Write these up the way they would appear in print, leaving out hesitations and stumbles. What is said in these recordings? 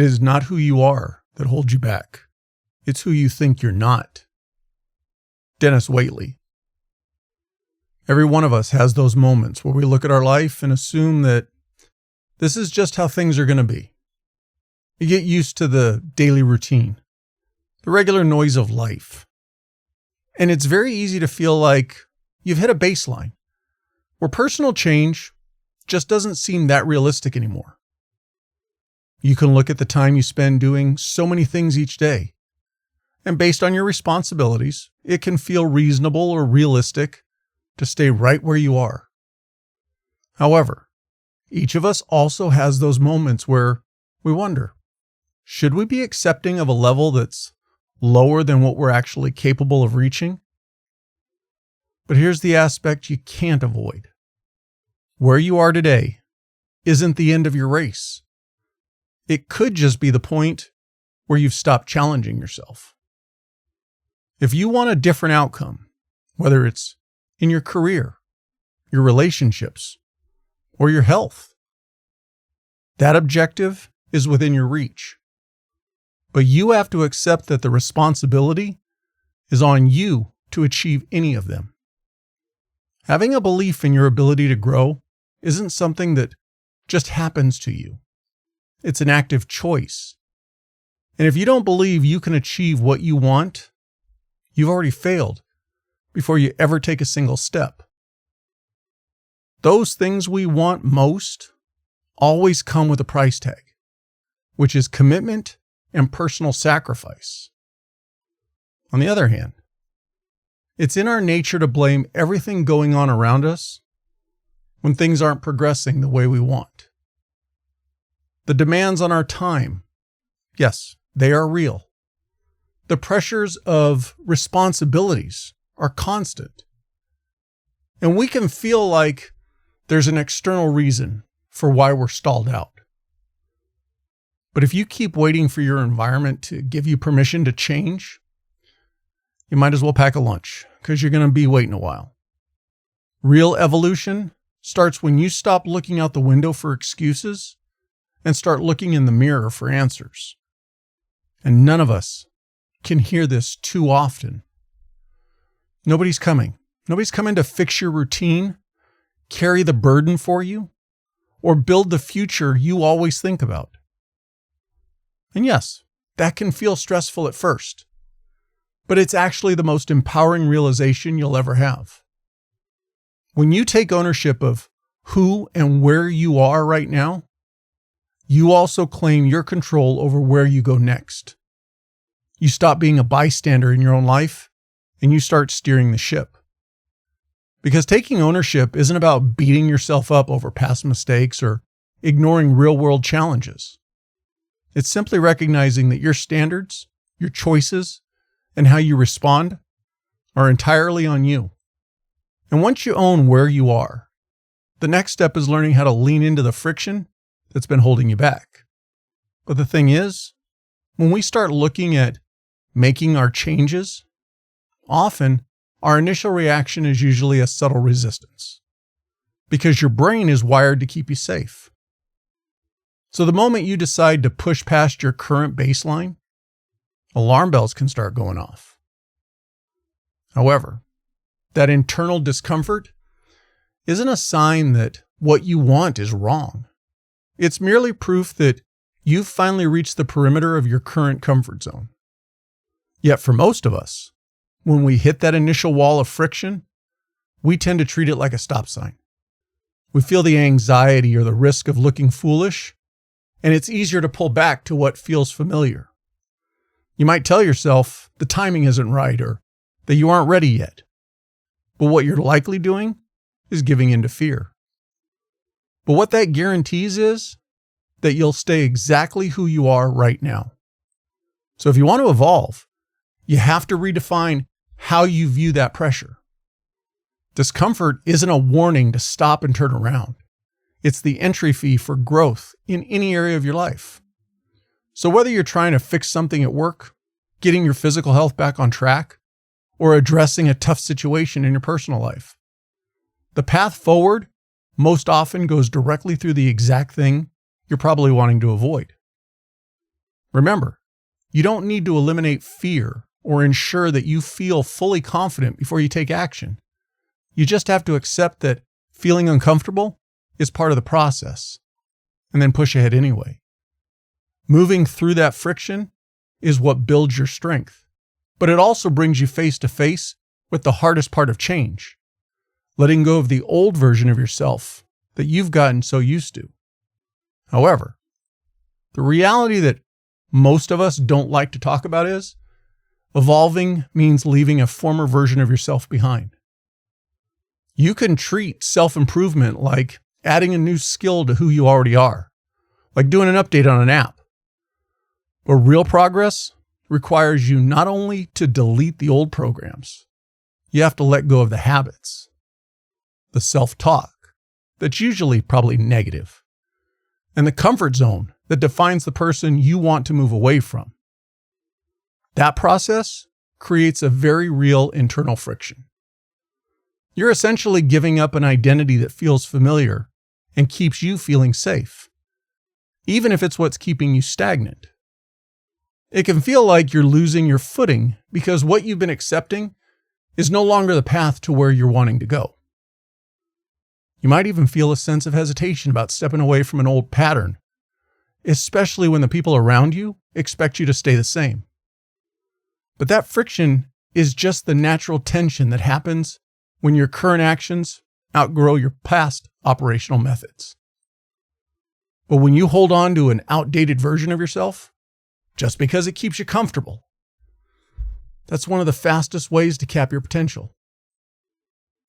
It is not who you are that holds you back. It's who you think you're not. Dennis Waitley. Every one of us has those moments where we look at our life and assume that this is just how things are going to be. You get used to the daily routine, the regular noise of life. And it's very easy to feel like you've hit a baseline where personal change just doesn't seem that realistic anymore. You can look at the time you spend doing so many things each day, and based on your responsibilities, it can feel reasonable or realistic to stay right where you are. However, each of us also has those moments where we wonder, should we be accepting of a level that's lower than what we're actually capable of reaching? But here's the aspect you can't avoid. Where you are today isn't the end of your race. It could just be the point where you've stopped challenging yourself. If you want a different outcome, whether it's in your career, your relationships, or your health, that objective is within your reach. But you have to accept that the responsibility is on you to achieve any of them. Having a belief in your ability to grow isn't something that just happens to you. It's an active choice. And if you don't believe you can achieve what you want, you've already failed before you ever take a single step. Those things we want most always come with a price tag, which is commitment and personal sacrifice. On the other hand, it's in our nature to blame everything going on around us when things aren't progressing the way we want. The demands on our time, yes, they are real. The pressures of responsibilities are constant. And we can feel like there's an external reason for why we're stalled out. But if you keep waiting for your environment to give you permission to change, you might as well pack a lunch because you're going to be waiting a while. Real evolution starts when you stop looking out the window for excuses and start looking in the mirror for answers. And none of us can hear this too often. Nobody's coming. Nobody's coming to fix your routine, carry the burden for you, or build the future you always think about. And yes, that can feel stressful at first, but it's actually the most empowering realization you'll ever have. When you take ownership of who and where you are right now, you also claim your control over where you go next. You stop being a bystander in your own life and you start steering the ship. Because taking ownership isn't about beating yourself up over past mistakes or ignoring real-world challenges. It's simply recognizing that your standards, your choices, and how you respond are entirely on you. And once you own where you are, the next step is learning how to lean into the friction that's been holding you back. But the thing is, when we start looking at making our changes, often our initial reaction is usually a subtle resistance because your brain is wired to keep you safe. So the moment you decide to push past your current baseline, alarm bells can start going off. However, that internal discomfort isn't a sign that what you want is wrong. It's merely proof that you've finally reached the perimeter of your current comfort zone. Yet for most of us, when we hit that initial wall of friction, we tend to treat it like a stop sign. We feel the anxiety or the risk of looking foolish, and it's easier to pull back to what feels familiar. You might tell yourself the timing isn't right or that you aren't ready yet. But what you're likely doing is giving in to fear. But what that guarantees is that you'll stay exactly who you are right now. So if you want to evolve, you have to redefine how you view that pressure. Discomfort isn't a warning to stop and turn around. It's the entry fee for growth in any area of your life. So whether you're trying to fix something at work, getting your physical health back on track, or addressing a tough situation in your personal life, the path forward most often goes directly through the exact thing you're probably wanting to avoid. Remember, you don't need to eliminate fear or ensure that you feel fully confident before you take action. You just have to accept that feeling uncomfortable is part of the process, and then push ahead anyway. Moving through that friction is what builds your strength, but it also brings you face to face with the hardest part of change, letting go of the old version of yourself that you've gotten so used to. However, the reality that most of us don't like to talk about is evolving means leaving a former version of yourself behind. You can treat self-improvement like adding a new skill to who you already are, like doing an update on an app. But real progress requires you not only to delete the old programs, you have to let go of the habits, the self-talk that's usually probably negative, and the comfort zone that defines the person you want to move away from. That process creates a very real internal friction. You're essentially giving up an identity that feels familiar and keeps you feeling safe, even if it's what's keeping you stagnant. It can feel like you're losing your footing because what you've been accepting is no longer the path to where you're wanting to go. You might even feel a sense of hesitation about stepping away from an old pattern, especially when the people around you expect you to stay the same. But that friction is just the natural tension that happens when your current actions outgrow your past operational methods. But when you hold on to an outdated version of yourself, just because it keeps you comfortable, that's one of the fastest ways to cap your potential.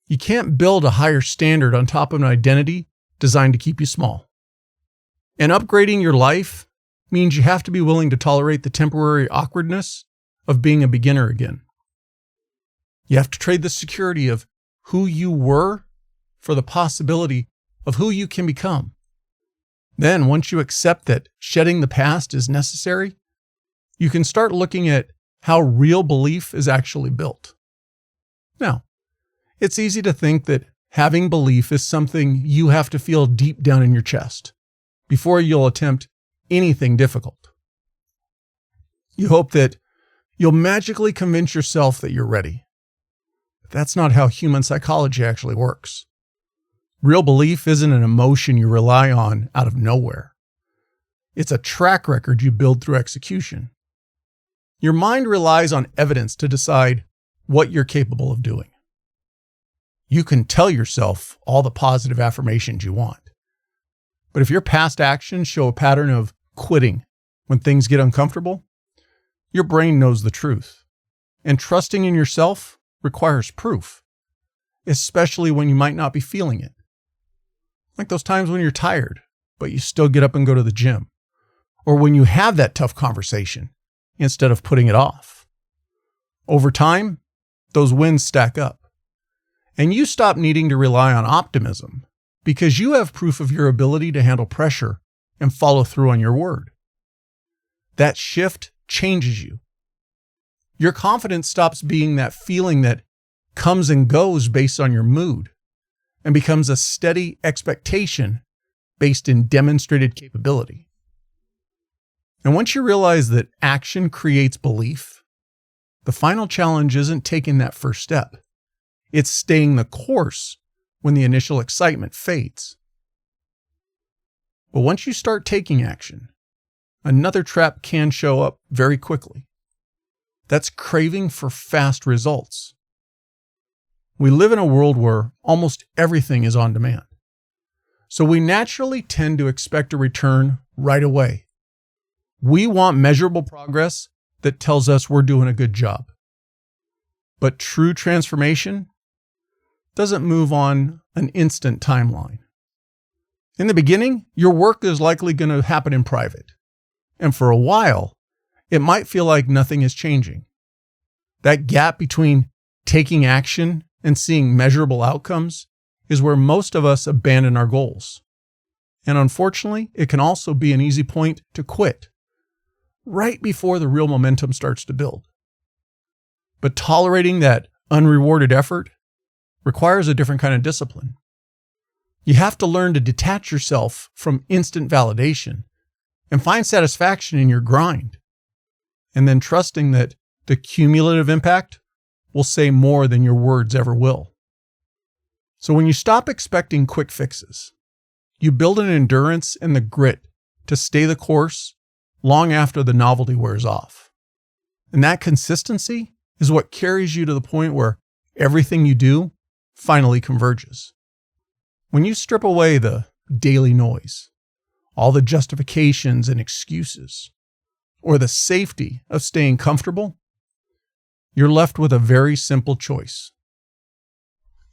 You can't build a higher standard on top of an identity designed to keep you small. And upgrading your life means you have to be willing to tolerate the temporary awkwardness of being a beginner again. You have to trade the security of who you were for the possibility of who you can become. Then, once you accept that shedding the past is necessary, you can start looking at how real belief is actually built. Now, it's easy to think that having belief is something you have to feel deep down in your chest before you'll attempt anything difficult. You hope that you'll magically convince yourself that you're ready. But that's not how human psychology actually works. Real belief isn't an emotion you rely on out of nowhere. It's a track record you build through execution. Your mind relies on evidence to decide what you're capable of doing. You can tell yourself all the positive affirmations you want. But if your past actions show a pattern of quitting when things get uncomfortable, your brain knows the truth. And trusting in yourself requires proof, especially when you might not be feeling it. Like those times when you're tired, but you still get up and go to the gym. Or when you have that tough conversation instead of putting it off. Over time, those wins stack up. And you stop needing to rely on optimism because you have proof of your ability to handle pressure and follow through on your word. That shift changes you. Your confidence stops being that feeling that comes and goes based on your mood and becomes a steady expectation based in demonstrated capability. And once you realize that action creates belief, the final challenge isn't taking that first step. It's staying the course when the initial excitement fades. But once you start taking action, another trap can show up very quickly. That's craving for fast results. We live in a world where almost everything is on demand. So we naturally tend to expect a return right away. We want measurable progress that tells us we're doing a good job. But true transformation doesn't move on an instant timeline. In the beginning, your work is likely going to happen in private. And for a while, it might feel like nothing is changing. That gap between taking action and seeing measurable outcomes is where most of us abandon our goals. And unfortunately, it can also be an easy point to quit right before the real momentum starts to build. But tolerating that unrewarded effort requires a different kind of discipline. You have to learn to detach yourself from instant validation and find satisfaction in your grind, and then trusting that the cumulative impact will say more than your words ever will. So when you stop expecting quick fixes, you build an endurance and the grit to stay the course long after the novelty wears off. And that consistency is what carries you to the point where everything you do finally converges. When you strip away the daily noise, all the justifications and excuses, or the safety of staying comfortable, you're left with a very simple choice.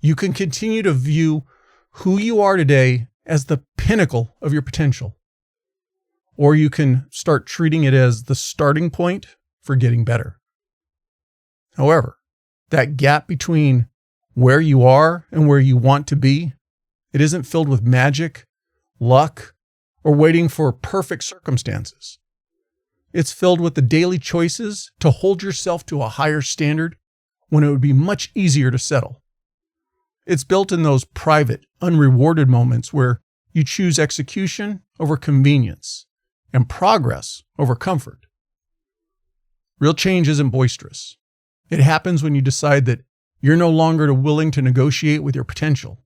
You can continue to view who you are today as the pinnacle of your potential, or you can start treating it as the starting point for getting better. However, that gap between where you are and where you want to be, it isn't filled with magic, luck, or waiting for perfect circumstances. It's filled with the daily choices to hold yourself to a higher standard when it would be much easier to settle. It's built in those private, unrewarded moments where you choose execution over convenience and progress over comfort. Real change isn't boisterous. It happens when you decide that you're no longer willing to negotiate with your potential.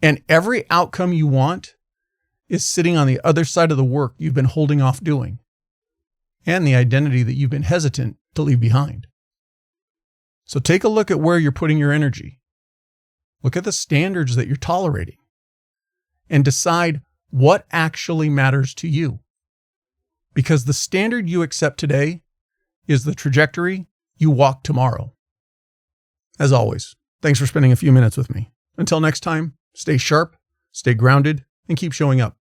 And every outcome you want is sitting on the other side of the work you've been holding off doing, and the identity that you've been hesitant to leave behind. So take a look at where you're putting your energy. Look at the standards that you're tolerating, and decide what actually matters to you. Because the standard you accept today is the trajectory you walk tomorrow. As always, thanks for spending a few minutes with me. Until next time, stay sharp, stay grounded, and keep showing up.